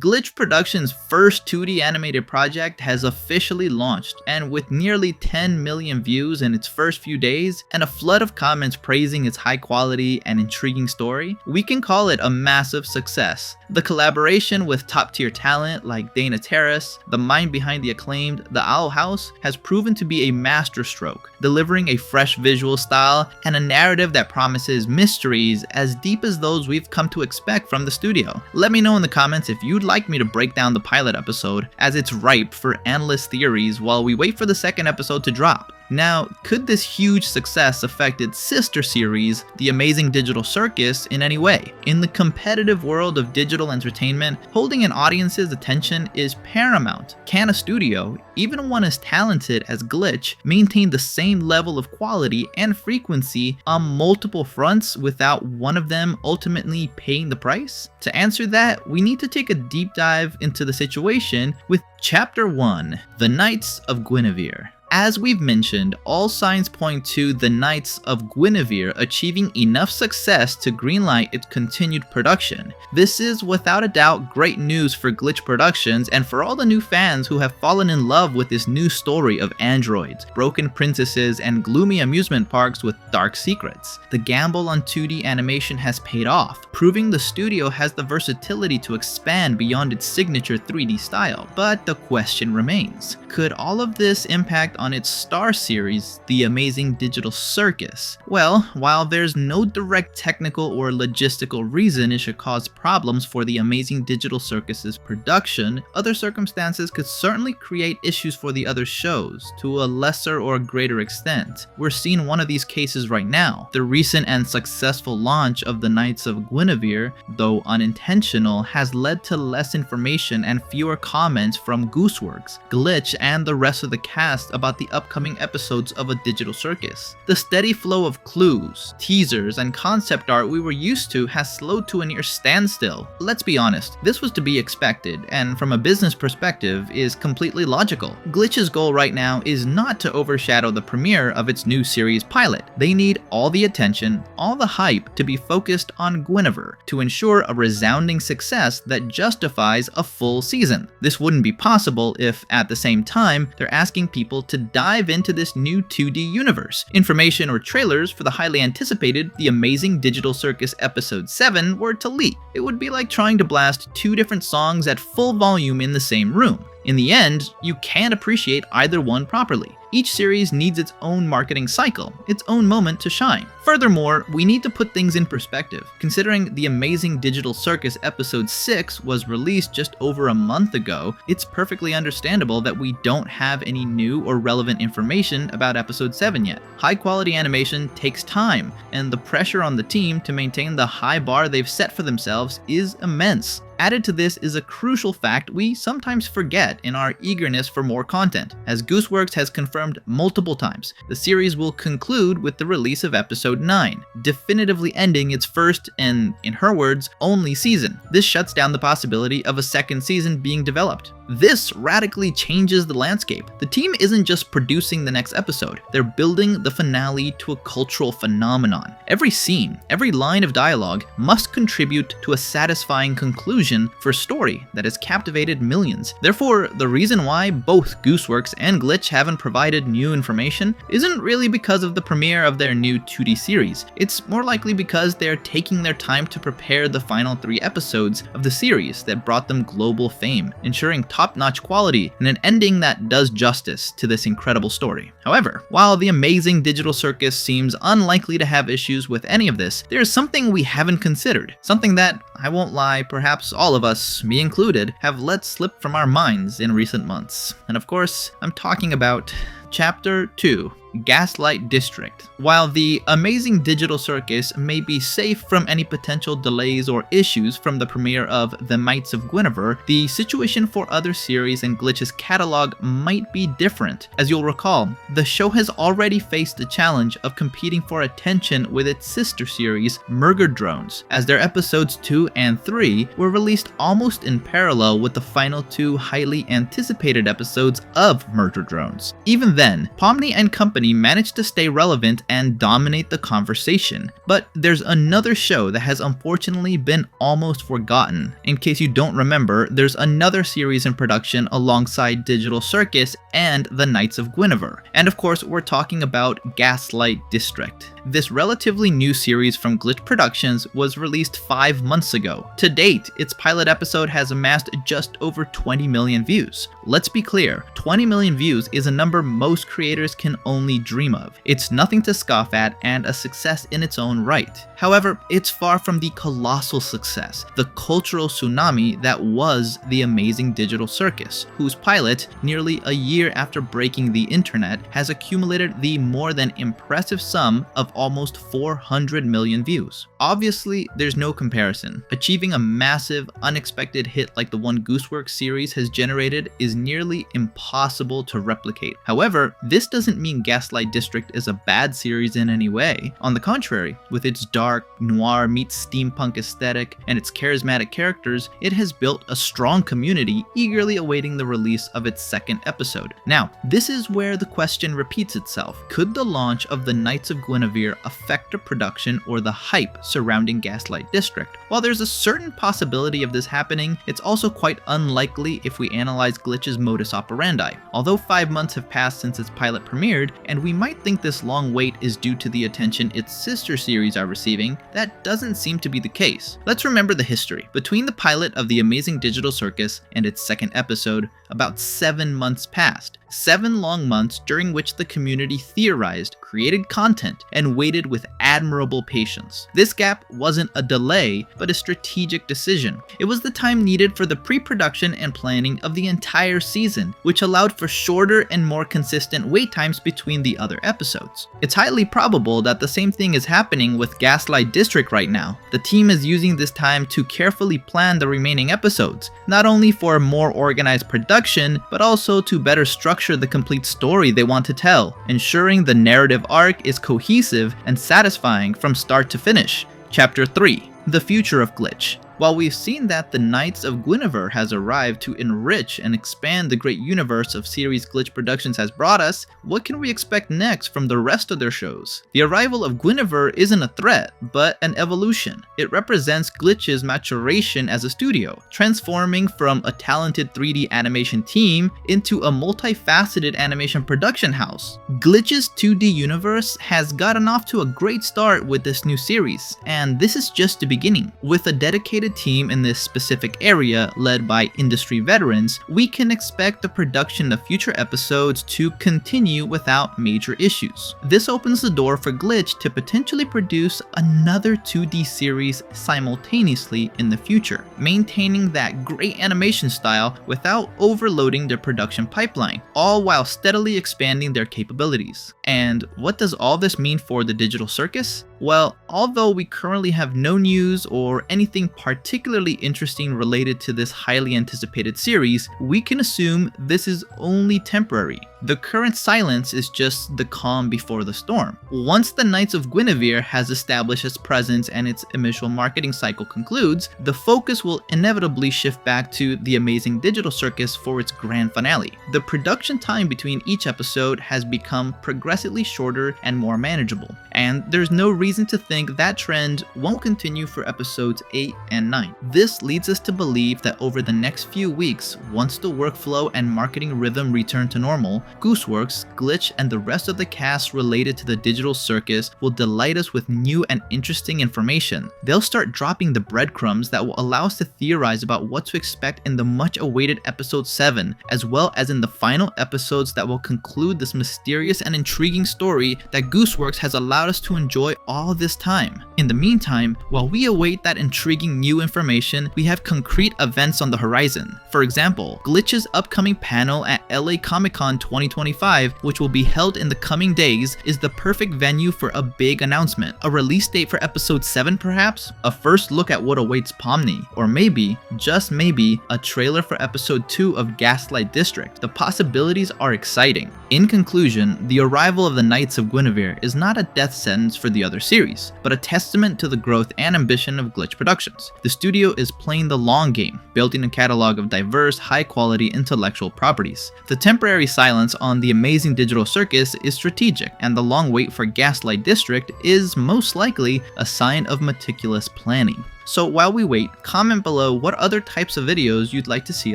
Glitch Productions' first 2D animated project has officially launched, and with nearly 10 million views in its first few days and a flood of comments praising its high quality and intriguing story, we can call it a massive success. The collaboration with top-tier talent like Dana Terrace, the mind behind the acclaimed The Owl House, has proven to be a masterstroke, delivering a fresh visual style and a narrative that promises mysteries as deep as those we've come to expect from the studio. Let me know in the comments if you'd like me to break down the pilot episode, as it's ripe for endless theories while we wait for the second episode to drop. Now, could this huge success affect its sister series, The Amazing Digital Circus, in any way? In the competitive world of digital entertainment, holding an audience's attention is paramount. Can a studio, even one as talented as Glitch, maintain the same level of quality and frequency on multiple fronts without one of them ultimately paying the price? To answer that, we need to take a deep dive into the situation with Chapter 1, The Knights of Guinevere. As we've mentioned, all signs point to the Knights of Guinevere achieving enough success to greenlight its continued production. This is without a doubt great news for Glitch Productions and for all the new fans who have fallen in love with this new story of androids, broken princesses, and gloomy amusement parks with dark secrets. The gamble on 2D animation has paid off, proving the studio has the versatility to expand beyond its signature 3D style. But the question remains, could all of this impact on its star series, The Amazing Digital Circus? Well, while there's no direct technical or logistical reason it should cause problems for The Amazing Digital Circus's production, other circumstances could certainly create issues for the other shows, to a lesser or greater extent. We're seeing one of these cases right now. The recent and successful launch of the Knights of Guinevere, though unintentional, has led to less information and fewer comments from Gooseworks, Glitch, and the rest of the cast about the upcoming episodes of A Digital Circus. The steady flow of clues, teasers, and concept art we were used to has slowed to a near standstill. Let's be honest, this was to be expected, and from a business perspective is completely logical. Glitch's goal right now is not to overshadow the premiere of its new series pilot. They need all the attention, all the hype to be focused on Guinevere to ensure a resounding success that justifies a full season. This wouldn't be possible if, at the same time, they're asking people to dive into this new 2D universe. Information or trailers for the highly anticipated The Amazing Digital Circus Episode 7 were to leak. It would be like trying to blast two different songs at full volume in the same room. In the end, you can't appreciate either one properly. Each series needs its own marketing cycle, its own moment to shine. Furthermore, we need to put things in perspective. Considering The Amazing Digital Circus Episode 6 was released just over a month ago, it's perfectly understandable that we don't have any new or relevant information about Episode 7 yet. High quality animation takes time, and the pressure on the team to maintain the high bar they've set for themselves is immense. Added to this is a crucial fact we sometimes forget in our eagerness for more content. As Gooseworks has confirmed multiple times, the series will conclude with the release of Episode 9, definitively ending its first and, in her words, only season. This shuts down the possibility of a second season being developed. This radically changes the landscape. The team isn't just producing the next episode, they're building the finale to a cultural phenomenon. Every scene, every line of dialogue must contribute to a satisfying conclusion for a story that has captivated millions. Therefore, the reason why both Gooseworks and Glitch haven't provided new information isn't really because of the premiere of their new 2D series. It's more likely because they're taking their time to prepare the final 3 episodes of the series that brought them global fame, ensuring top-notch quality and an ending that does justice to this incredible story. However, while The Amazing Digital Circus seems unlikely to have issues with any of this, there is something we haven't considered. Something that, I won't lie, perhaps all of us, me included, have let slip from our minds in recent months. And of course, I'm talking about Chapter 2, Gaslight District. While The Amazing Digital Circus may be safe from any potential delays or issues from the premiere of The Knights of Guinevere, the situation for other series in Glitch's catalog might be different. As you'll recall, the show has already faced the challenge of competing for attention with its sister series, Murder Drones, as their episodes 2 and 3 were released almost in parallel with the final 2 highly anticipated episodes of Murder Drones. Even then, Pomni and company company managed to stay relevant and dominate the conversation. But there's another show that has unfortunately been almost forgotten. In case you don't remember, there's another series in production alongside Digital Circus and the Knights of Guinevere. And of course, we're talking about Gaslight District. This relatively new series from Glitch Productions was released 5 months ago. To date, its pilot episode has amassed just over 20 million views. Let's be clear, 20 million views is a number most creators can only dream of. It's nothing to scoff at and a success in its own right. However, it's far from the colossal success, the cultural tsunami that was the Amazing Digital Circus, whose pilot, nearly a year after breaking the internet, has accumulated the more than impressive sum of almost 400 million views. Obviously, there's no comparison. Achieving a massive, unexpected hit like the one Gooseworks series has generated is nearly impossible to replicate. However, this doesn't mean Gaslight District is a bad series in any way. On the contrary, with its dark, noir meets steampunk aesthetic and its charismatic characters, it has built a strong community eagerly awaiting the release of its second episode. Now, this is where the question repeats itself. Could the launch of the Knights of Guinevere affect the production or the hype surrounding Gaslight District? While there's a certain possibility of this happening, it's also quite unlikely if we analyze Glitch's modus operandi. Although 5 months have passed since its pilot premiered, and we might think this long wait is due to the attention its sister series are receiving, that doesn't seem to be the case. Let's remember the history. Between the pilot of the Amazing Digital Circus and its second episode, about 7 months passed. 7 long months during which the community theorized, created content, and waited with admirable patience. This gap wasn't a delay, but a strategic decision. It was the time needed for the pre-production and planning of the entire season, which allowed for shorter and more consistent wait times between the other episodes. It's highly probable that the same thing is happening with Gaslight District right now. The team is using this time to carefully plan the remaining episodes, not only for a more organized production, but also to better structure the complete story they want to tell, ensuring the narrative arc is cohesive and satisfying from start to finish. Chapter 3: The Future of Glitch. While we've seen that the Knights of Guinevere has arrived to enrich and expand the great universe of series Glitch Productions has brought us, what can we expect next from the rest of their shows? The arrival of Guinevere isn't a threat, but an evolution. It represents Glitch's maturation as a studio, transforming from a talented 3D animation team into a multifaceted animation production house. Glitch's 2D universe has gotten off to a great start with this new series, and this is just the beginning. With a dedicated team in this specific area led by industry veterans, we can expect the production of future episodes to continue without major issues. This opens the door for Glitch to potentially produce another 2D series simultaneously in the future, maintaining that great animation style without overloading their production pipeline, all while steadily expanding their capabilities. And what does all this mean for the Digital Circus? Well, although we currently have no news or anything particularly interesting related to this highly anticipated series, we can assume this is only temporary. The current silence is just the calm before the storm. Once the Knights of Guinevere has established its presence and its initial marketing cycle concludes, the focus will inevitably shift back to the Amazing Digital Circus for its grand finale. The production time between each episode has become progressively shorter and more manageable, and there's no reason to think that trend won't continue for episodes 8 and 9. This leads us to believe that over the next few weeks, once the workflow and marketing rhythm return to normal, Gooseworks, Glitch, and the rest of the cast related to the Digital Circus will delight us with new and interesting information. They'll start dropping the breadcrumbs that will allow us to theorize about what to expect in the much-awaited episode 7, as well as in the final episodes that will conclude this mysterious and intriguing story that Gooseworks has allowed us to enjoy all this time. In the meantime, while we await that intriguing new information, we have concrete events on the horizon. For example, Glitch's upcoming panel at LA Comic-Con 2025, which will be held in the coming days, is the perfect venue for a big announcement. A release date for episode 7 perhaps? A first look at what awaits Pomni? Or maybe, just maybe, a trailer for episode 2 of Gaslight District. The possibilities are exciting. In conclusion, the arrival of the Knights of Guinevere is not a death sentence for the other series, but a testament to the growth and ambition of Glitch Productions. The studio is playing the long game, building a catalog of diverse, high-quality intellectual properties. The temporary silence stance on the Amazing Digital Circus is strategic, and the long wait for Gaslight District is most likely a sign of meticulous planning. So while we wait, comment below what other types of videos you'd like to see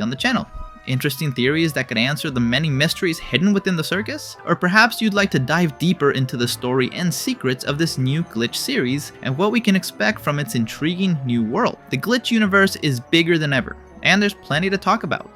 on the channel. Interesting theories that could answer the many mysteries hidden within the circus? Or perhaps you'd like to dive deeper into the story and secrets of this new Glitch series and what we can expect from its intriguing new world. The Glitch universe is bigger than ever, and there's plenty to talk about.